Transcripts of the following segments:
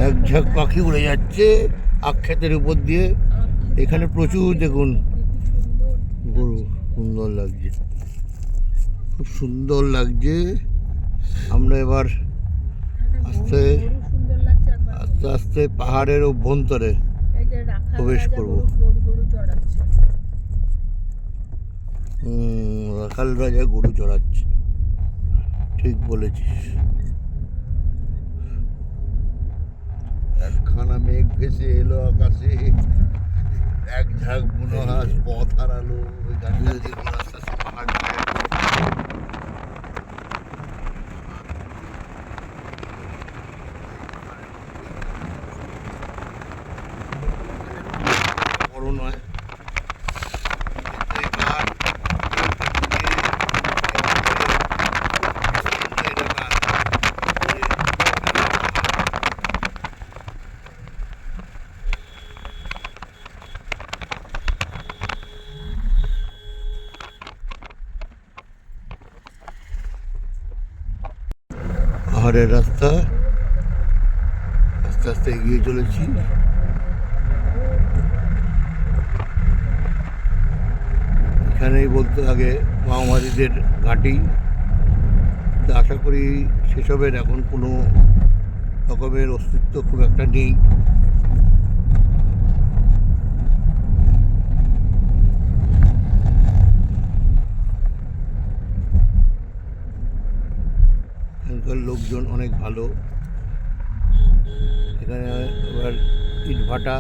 এক ঝাঁক পাখি উড়ে যাচ্ছে আক্ষেতের উপর দিয়ে। এখানে প্রচুর দেখুন গরু, সুন্দর লাগছে, খুব সুন্দর লাগছে। আমরা এবার আস্তে আস্তে আস্তে পাহাড়ের অভ্যন্তরে প্রবেশ করবো। রাখাল রাজা গরু চড়াচ্ছে, ঠিক বলেছিস। একখানা মেঘ ভেসে এলো আকাশে, এক ঝাঁক বুনো হাঁস পথ হারালো। ওই গাড়িটা দিয়ে আস্তে আস্তে পাহাড় বড় নয়। পাহাড়ের রাস্তা, আস্তে আস্তে এগিয়ে চলেছি। এখানেই বলতে আগে মাওবাদীদের ঘাঁটি, আশা করি সেসবের এখন কোনো রকমের অস্তিত্ব খুব একটা নেই। এখানকার লোকজন অনেক ভালো। এখানে এবার ইট ভাটা,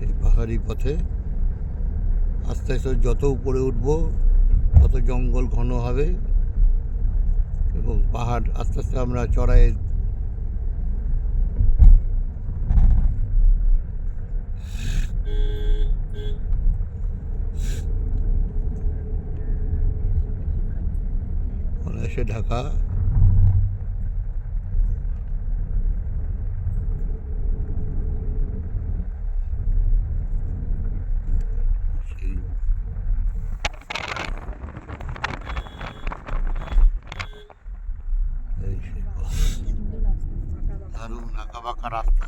এই পাহাড়ি পথে আস্তে আস্তে যত উপরে উঠবো তত জঙ্গল ঘন হবে এবং পাহাড় আস্তে আস্তে আমরা চড়াই। এসে ঢাকা দারুণ আঁকা বাঁকা রাস্তা,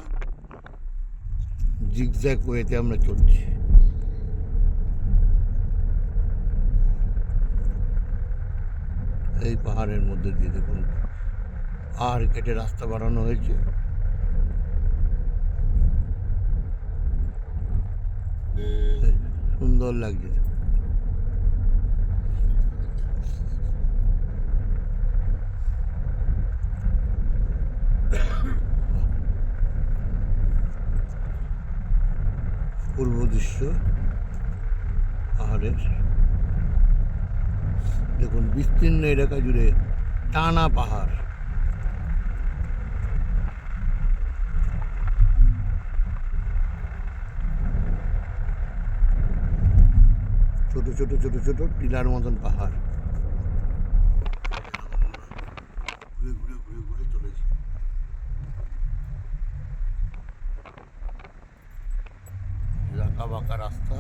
জিগজ্যাগ ওয়েতে আমরা চলছি। এই পাহাড়ের মধ্যে দিয়ে দেখুন পাহাড় কেটে রাস্তা বানানো হয়েছে। সুন্দর লাগছে। পূর্ব দৃশ্য পাহাড়ের, দেখুন বিস্তীর্ণ এলাকা জুড়ে টানা পাহাড়। ছোট ছোট ছোট ছোট টিলার মতন পাহাড়, ঘুরে ঘুরে ঘুরে ঘুরে চলেছে। আঁকা বাঁকা রাস্তা,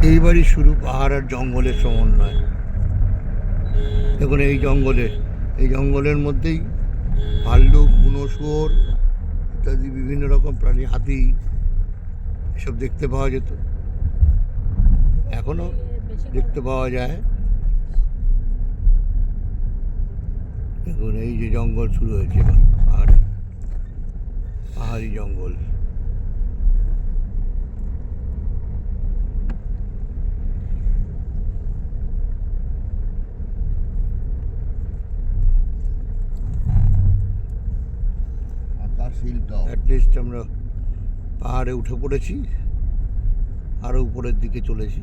এইবারই শুরু পাহাড় আর জঙ্গলের সমন্বয়। দেখুন এই জঙ্গলের মধ্যেই ভাল্লুক, বুনো শুয়োর ইত্যাদি বিভিন্ন রকম প্রাণী, হাতি, এসব দেখতে পাওয়া যেত, এখনো দেখতে পাওয়া যায়। দেখুন এই যে জঙ্গল শুরু হয়েছে, পাহাড়ি জঙ্গল। অ্যাটলিস্ট আমরা পাহাড়ে উঠে পড়েছি, আরও উপরের দিকে চলেছি।